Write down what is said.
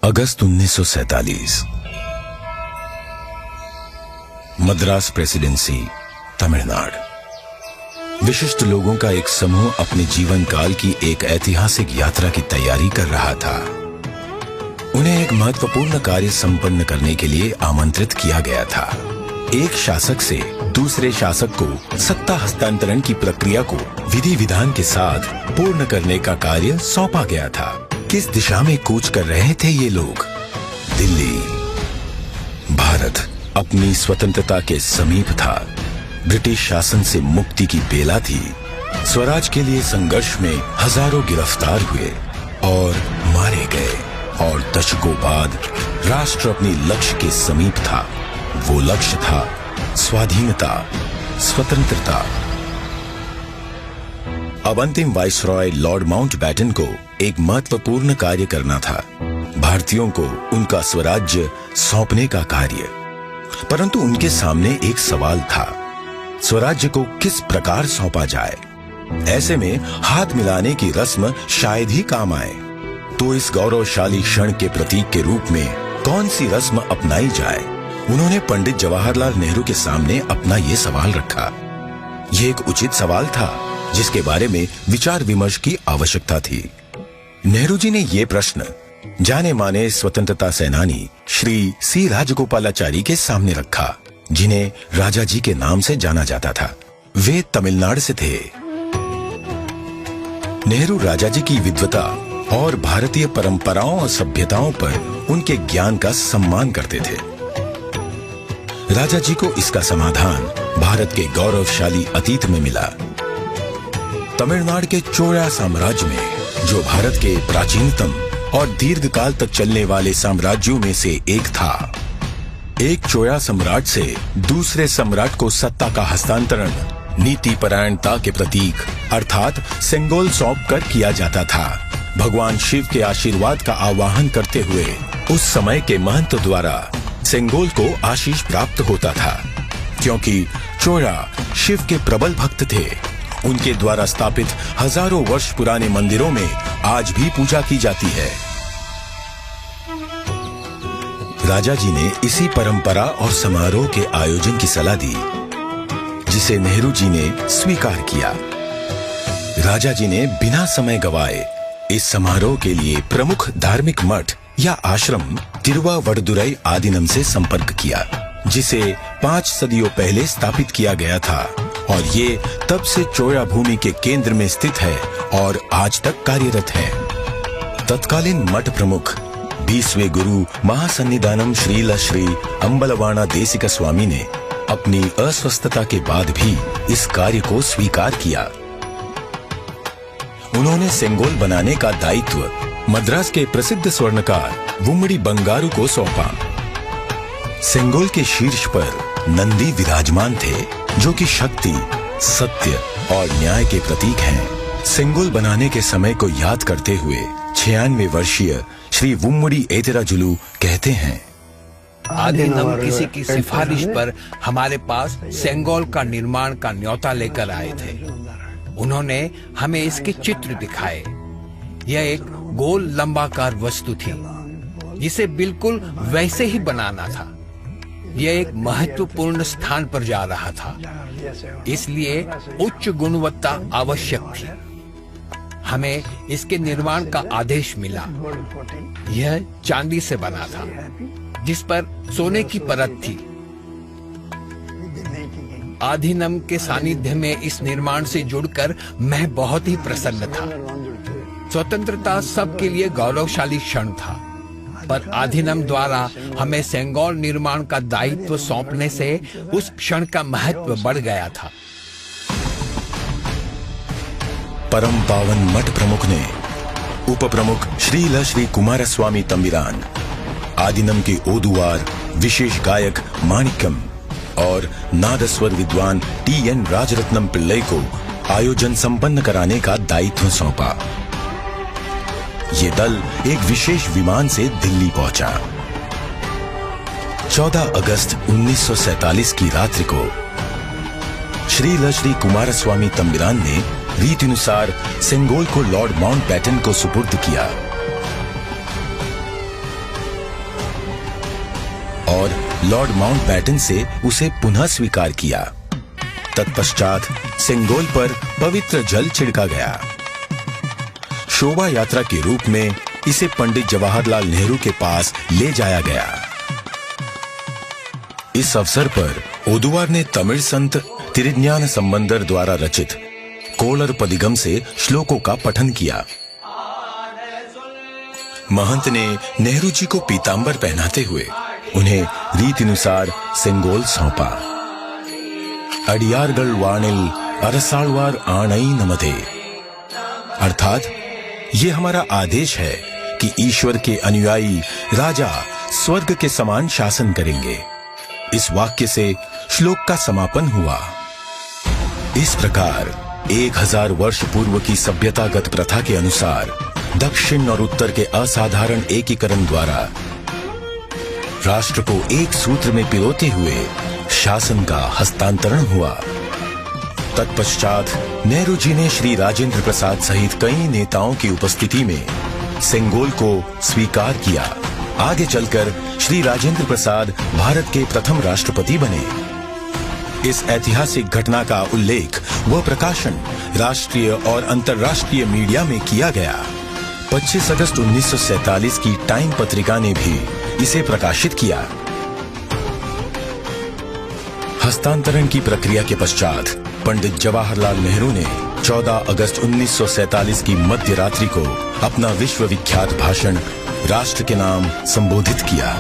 अगस्त 1947। Madras presidency, Tamil Nadu. विशिष्ट लोगों का एक समूह अपने जीवन काल की एक ऐतिहासिक यात्रा की तैयारी कर रहा था। उन्हें एक महत्वपूर्ण कार्य संपन्न करने के लिए आमंत्रित किया गया था। एक शासक से दूसरे शासक को सत्ता हस्तांतरण की प्रक्रिया को विधि विधान के साथ पूर्ण करने का कार्य सौंपा गया था। किस दिशा में कूच कर रहे थे ये लोग? दिल्ली। भारत अपनी स्वतंत्रता के समीप था। ब्रिटिश शासन से मुक्ति की बेला थी। स्वराज के लिए संघर्ष में हजारों गिरफ्तार हुए और मारे गए, और दशकों बाद राष्ट्र अपनी लक्ष्य के समीप था। वो लक्ष्य था स्वाधीनता, स्वतंत्रता। अब अंतिम वाइसरॉय लॉर्ड माउंटबेटन को एक महत्वपूर्ण कार्य करना था, भारतीयों को उनका स्वराज्य सौंपने का कार्य। परंतु उनके सामने एक सवाल था, स्वराज्य को किस प्रकार सौंपा जाए। ऐसे में हाथ मिलाने की रस्म शायद ही काम आए। तो इस गौरवशाली क्षण के प्रतीक के रूप में कौन सी रस्म अपनाई जाए? उन्होंने पंडित जवाहरलाल नेहरू के सामने अपना ये सवाल रखा। ये एक उचित सवाल था जिसके बारे में विचार विमर्श की आवश्यकता थी। नेहरू जी ने ये प्रश्न जाने माने स्वतंत्रता सेनानी श्री सी राजगोपालाचारी के सामने रखा, जिन्हें राजा जी के नाम से जाना जाता था। वे तमिलनाडु से थे। नेहरू राजा जी की विद्वता और भारतीय परंपराओं और सभ्यताओं पर उनके ज्ञान का सम्मान करते थे। राजा जी को इसका समाधान भारत के गौरवशाली अतीत में मिला। तमिलनाडु के चोला साम्राज्य में, जो भारत के प्राचीनतम और दीर्घकाल तक चलने वाले साम्राज्यों में से एक था, एक चोला सम्राट से दूसरे सम्राट को सत्ता का हस्तांतरण नीति परायणता के प्रतीक अर्थात सेंगोल सौंप कर किया जाता था। भगवान शिव के आशीर्वाद का आवाहन करते हुए उस समय के महंत द्वारा सेंगोल को आशीष प्राप्त होता था। क्योंकि चोला शिव के प्रबल भक्त थे, उनके द्वारा स्थापित हजारों वर्ष पुराने मंदिरों में आज भी पूजा की जाती है। राजा जी ने इसी परंपरा और समारोह के आयोजन की सलाह दी, जिसे नेहरू जी ने स्वीकार किया। राजा जी ने बिना समय गवाए इस समारोह के लिए प्रमुख धार्मिक मठ या आश्रम तिरुवावड़दुराई आदीनम से संपर्क किया, जिसे 5 सदियों पहले स्थापित किया गया था, और ये तब से चोला भूमि के केंद्र में स्थित है और आज तक कार्यरत है। तत्कालीन मठ प्रमुख 20वें गुरु महासन्निधानम श्रील श्री अंबलवाना देशिक स्वामी ने अपनी अस्वस्थता के बाद भी इस कार्य को स्वीकार किया। उन्होंने सेंगोल बनाने का दायित्व मद्रास के प्रसिद्ध स्वर्णकार वुम्मड़ी बंगारू को सौंपा। सेंगोल के शीर्ष पर नंदी विराजमान थे, जो कि शक्ति, सत्य और न्याय के प्रतीक हैं। सेंगोल बनाने के समय को याद करते हुए 96 वर्षीय श्री वुम्मड़ी एतिराजुलु कहते हैं, आदिनम किसी की सिफारिश पर हमारे पास सेंगोल का निर्माण का न्योता लेकर आए थे। उन्होंने हमें इसके चित्र दिखाए। यह एक गोल लंबाकार वस्तु थी, जिसे बिल्कुल वैसे ही बनाना था। यह एक महत्वपूर्ण स्थान पर जा रहा था, इसलिए उच्च गुणवत्ता आवश्यक थी। हमें इसके निर्माण का आदेश मिला। यह चांदी से बना था, जिस पर सोने की परत थी। आधीनम के सानिध्य में इस निर्माण से जुड़कर मैं बहुत ही प्रसन्न था। स्वतंत्रता सबके लिए गौरवशाली क्षण था, पर आधीनम द्वारा हमें सेंगोल निर्माण का दायित्व सौंपने से उस क्षण का महत्व बढ़ गया था। परम पावन मठ प्रमुख ने उप प्रमुख श्रील श्री कुमारस्वामी तंबिरान, आदिनम के ओदुवार विशेष गायक माणिक्यम और नादस्वर विद्वान TN राजरत्नम पिल्लई को आयोजन संपन्न कराने का दायित्व सौंपा। ये दल एक विशेष विमान से दिल्ली पहुंचा। 14 अगस्त 1947 की रात्रि को श्रील श्री कुमारस्वामी तंबिरान ने रीतिनुसार सेंगोल को लॉर्ड माउंटबेटन को सुपुर्द किया। लॉर्ड माउंटबैटन से उसे पुनः स्वीकार किया। तत्पश्चात सेंगोल पर पवित्र जल छिड़का गया। शोभा यात्रा के रूप में इसे पंडित जवाहरलाल नेहरू के पास ले जाया गया। इस अवसर पर ओदुवार ने तमिल संत तिरुज्ञान संबंदर द्वारा रचित कोलर पदिगम से श्लोकों का पठन किया। महंत ने नेहरू जी को पीतांबर पहनाते हुए उन्हें रीतिनुसार सेंगोल सौंपा। अडियारगल वाणिल अरसालवार आणई नमते, अर्थात ये हमारा आदेश है कि ईश्वर के अनुयायी राजा स्वर्ग के समान शासन करेंगे। इस वाक्य से श्लोक का समापन हुआ। इस प्रकार 1000 वर्ष पूर्व की सभ्यतागत प्रथा के अनुसार दक्षिण और उत्तर के असाधारण एकीकरण द्वारा राष्ट्र को एक सूत्र में पिरोते हुए शासन का हस्तांतरण हुआ। तत्पश्चात नेहरू जी ने श्री राजेंद्र प्रसाद सहित कई नेताओं की उपस्थिति में सेंगोल को स्वीकार किया। आगे चलकर श्री राजेंद्र प्रसाद भारत के प्रथम राष्ट्रपति बने। इस ऐतिहासिक घटना का उल्लेख व प्रकाशन राष्ट्रीय और अंतर्राष्ट्रीय मीडिया में किया गया। 25 अगस्त 1947 की टाइम पत्रिका ने भी इसे प्रकाशित किया। हस्तांतरण की प्रक्रिया के पश्चात पंडित जवाहरलाल नेहरू ने 14 अगस्त 1947 की मध्य रात्रि को अपना विश्व विख्यात भाषण राष्ट्र के नाम संबोधित किया।